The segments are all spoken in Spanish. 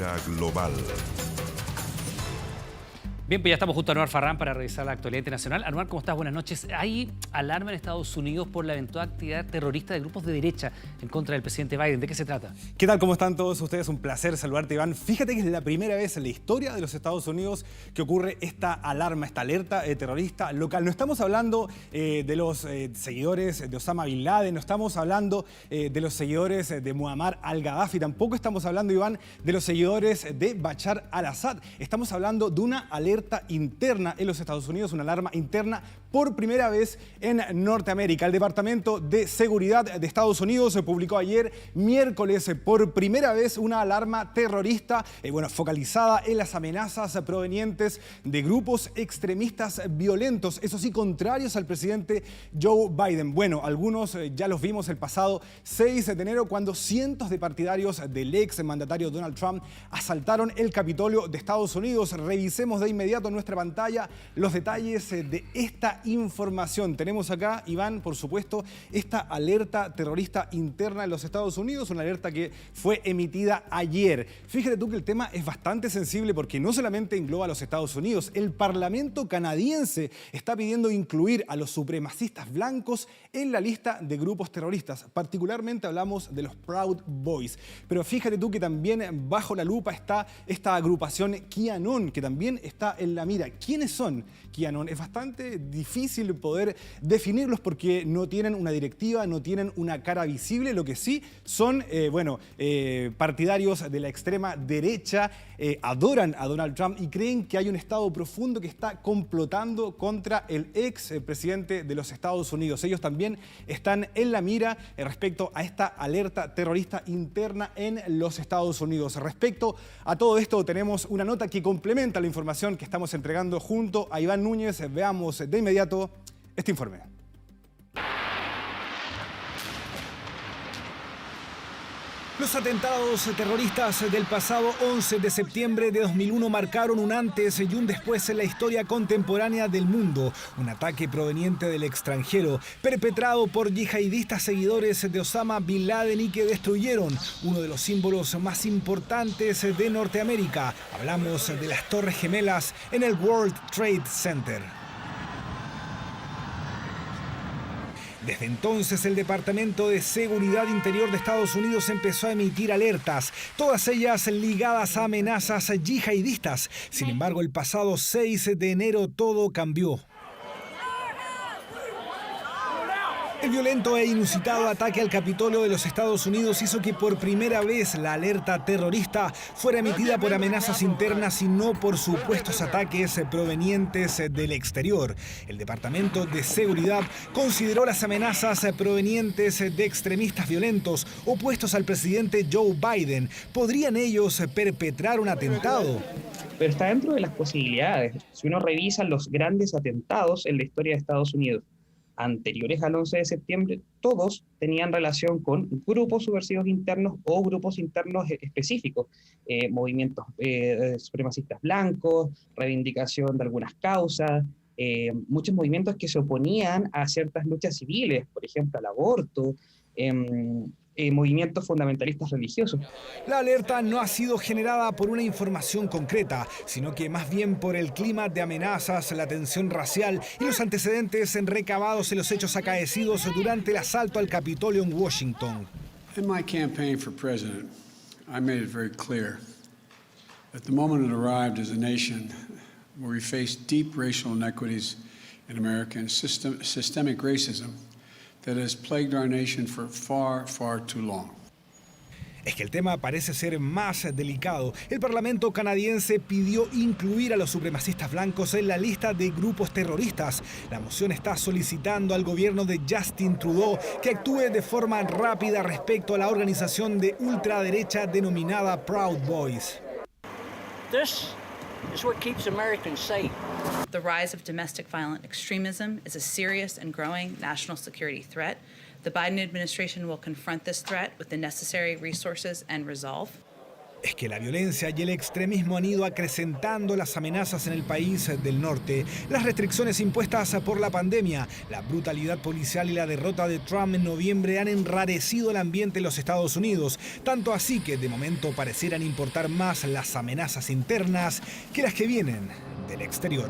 Noticia Global. Bien, pues ya estamos junto a Anuar Farrán para revisar la actualidad internacional. Anuar, ¿cómo estás? Buenas noches. Hay alarma en Estados Unidos por la eventual actividad terrorista de grupos de derecha en contra del presidente Biden. ¿De qué se trata? ¿Qué tal? ¿Cómo están todos ustedes? Un placer saludarte, Iván. Fíjate que es la primera vez en la historia de los Estados Unidos que ocurre esta alarma, esta alerta terrorista local. No estamos hablando de los seguidores de Osama Bin Laden, no estamos hablando de los seguidores de Muammar al-Gaddafi, tampoco estamos hablando, Iván, de los seguidores de Bashar al-Assad. Estamos hablando de una alerta interna en los Estados Unidos, una alarma interna por primera vez en Norteamérica. El Departamento de Seguridad de Estados Unidos publicó ayer, miércoles, por primera vez una alarma terrorista, focalizada en las amenazas provenientes de grupos extremistas violentos, eso sí, contrarios al presidente Joe Biden. Bueno, algunos ya los vimos el pasado 6 de enero cuando cientos de partidarios del ex mandatario Donald Trump asaltaron el Capitolio de Estados Unidos. Revisemos de inmediato en nuestra pantalla los detalles de esta información. Tenemos acá, Iván, por supuesto, esta alerta terrorista interna en los Estados Unidos, una alerta que fue emitida ayer. Fíjate tú que el tema es bastante sensible porque no solamente engloba a los Estados Unidos, el Parlamento canadiense está pidiendo incluir a los supremacistas blancos en la lista de grupos terroristas. Particularmente hablamos de los Proud Boys. Pero fíjate tú que también bajo la lupa está esta agrupación QAnon, que también está en la mira. ¿Quiénes son QAnon? Es bastante difícil poder definirlos porque no tienen una directiva, no tienen una cara visible. Lo que sí son, partidarios de la extrema derecha, adoran a Donald Trump y creen que hay un Estado profundo que está complotando contra el ex presidente de los Estados Unidos. Ellos también están en la mira respecto a esta alerta terrorista interna en los Estados Unidos. Respecto a todo esto, tenemos una nota que complementa la información que estamos entregando junto a Iván Núñez. Veamos de inmediato este informe. Los atentados terroristas del pasado 11 de septiembre de 2001 marcaron un antes y un después en la historia contemporánea del mundo. Un ataque proveniente del extranjero, perpetrado por yihadistas seguidores de Osama Bin Laden y que destruyeron uno de los símbolos más importantes de Norteamérica. Hablamos de las Torres Gemelas en el World Trade Center. Desde entonces, el Departamento de Seguridad Interior de Estados Unidos empezó a emitir alertas, todas ellas ligadas a amenazas yihadistas. Sin embargo, el pasado 6 de enero todo cambió. El violento e inusitado ataque al Capitolio de los Estados Unidos hizo que por primera vez la alerta terrorista fuera emitida por amenazas internas y no por supuestos ataques provenientes del exterior. El Departamento de Seguridad consideró las amenazas provenientes de extremistas violentos opuestos al presidente Joe Biden. ¿Podrían ellos perpetrar un atentado? Pero está dentro de las posibilidades. Si uno revisa los grandes atentados en la historia de Estados Unidos, anteriores al 11 de septiembre, todos tenían relación con grupos subversivos internos o grupos internos específicos, movimientos supremacistas blancos, reivindicación de algunas causas, muchos movimientos que se oponían a ciertas luchas civiles, por ejemplo, al aborto, movimientos fundamentalistas religiosos. La alerta no ha sido generada por una información concreta, sino que más bien por el clima de amenazas, la tensión racial y los antecedentes recabados en los hechos acaecidos durante el asalto al Capitolio en Washington. In my campaign for president, I made it very clear that the moment had arrived as a nation where we face deep racial inequities in America and systemic racism that has plagued our nation for far, far too long. Es que el tema parece ser más delicado. El Parlamento canadiense pidió incluir a los supremacistas blancos en la lista de grupos terroristas. La moción está solicitando al gobierno de Justin Trudeau que actúe de forma rápida respecto a la organización de ultraderecha denominada Proud Boys. This is what keeps Americans safe. The rise of domestic violent extremism is a serious and growing national security threat. The Biden administration will confront this threat with the necessary resources and resolve. es que la violencia y el extremismo han ido acrecentando las amenazas en el país del norte. Las restricciones impuestas por la pandemia, la brutalidad policial y la derrota de Trump en noviembre han enrarecido el ambiente en los Estados Unidos, tanto así que de momento parecieran importar más las amenazas internas que las que vienen del exterior.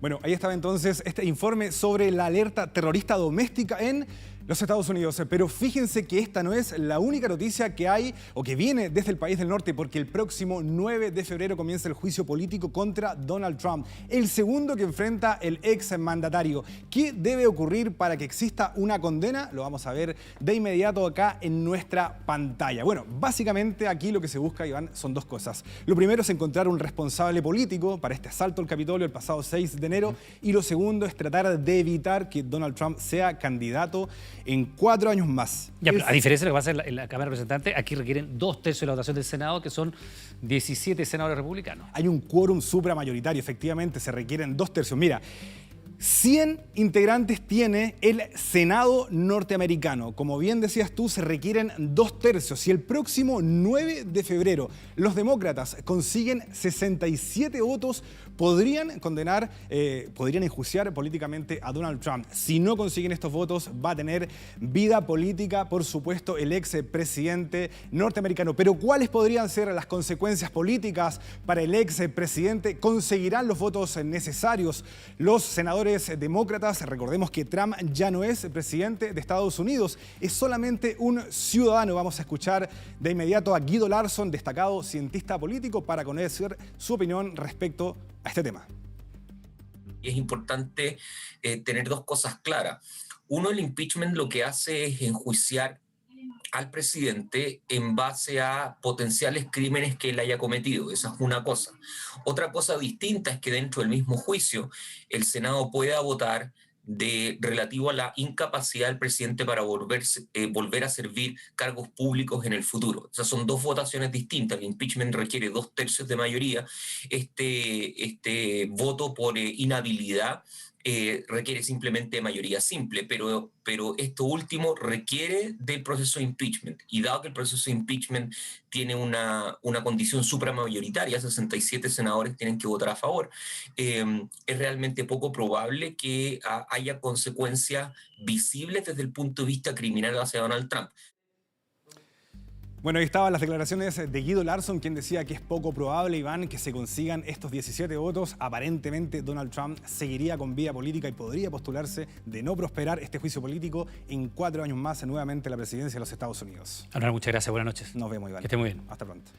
Bueno, ahí estaba entonces este informe sobre la alerta terrorista doméstica en los Estados Unidos. Pero fíjense que esta no es la única noticia que hay o que viene desde el país del norte, porque el próximo 9 de febrero comienza el juicio político contra Donald Trump, el segundo que enfrenta el ex mandatario. ¿Qué debe ocurrir para que exista una condena? Lo vamos a ver de inmediato acá en nuestra pantalla. Bueno, básicamente aquí lo que se busca, Iván, son dos cosas. Lo primero es encontrar un responsable político para este asalto al Capitolio el pasado 6 de enero y lo segundo es tratar de evitar que Donald Trump sea candidato en 4 años más. Ya, pero a diferencia de lo que pasa en la Cámara de Representantes, aquí requieren 2/3 de la votación del Senado, que son 17 senadores republicanos. Hay un quórum supramayoritario, efectivamente, se requieren 2/3. Mira, 100 integrantes tiene el Senado norteamericano. Como bien decías tú, se requieren 2/3. Y el próximo 9 de febrero los demócratas consiguen 67 votos, podrían condenar, podrían enjuiciar políticamente a Donald Trump. Si no consiguen estos votos, va a tener vida política, por supuesto, el ex presidente norteamericano. Pero ¿cuáles podrían ser las consecuencias políticas para el ex presidente? ¿Conseguirán los votos necesarios los senadores demócratas? Recordemos que Trump ya no es presidente de Estados Unidos, es solamente un ciudadano. Vamos a escuchar de inmediato a Guido Larsson, destacado cientista político, para conocer su opinión respecto a este tema. Es importante tener dos cosas claras. Uno, el impeachment lo que hace es enjuiciar al presidente en base a potenciales crímenes que él haya cometido. Esa es una cosa. Otra cosa distinta es que dentro del mismo juicio el Senado pueda votar relativo a la incapacidad del presidente para volver a servir cargos públicos en el futuro. Esas son dos votaciones distintas. El impeachment requiere 2/3 de mayoría. Este voto por inhabilidad requiere simplemente mayoría simple, pero esto último requiere del proceso de impeachment. Y dado que el proceso de impeachment tiene una condición supramayoritaria, 67 senadores tienen que votar a favor, es realmente poco probable que haya consecuencias visibles desde el punto de vista criminal hacia Donald Trump. Bueno, ahí estaban las declaraciones de Guido Larsson, quien decía que es poco probable, Iván, que se consigan estos 17 votos. Aparentemente, Donald Trump seguiría con vida política y podría postularse, de no prosperar este juicio político, en 4 años más nuevamente a la presidencia de los Estados Unidos. Anuar, muchas gracias. Buenas noches. Nos vemos, Iván. Que esté muy bien. Hasta pronto.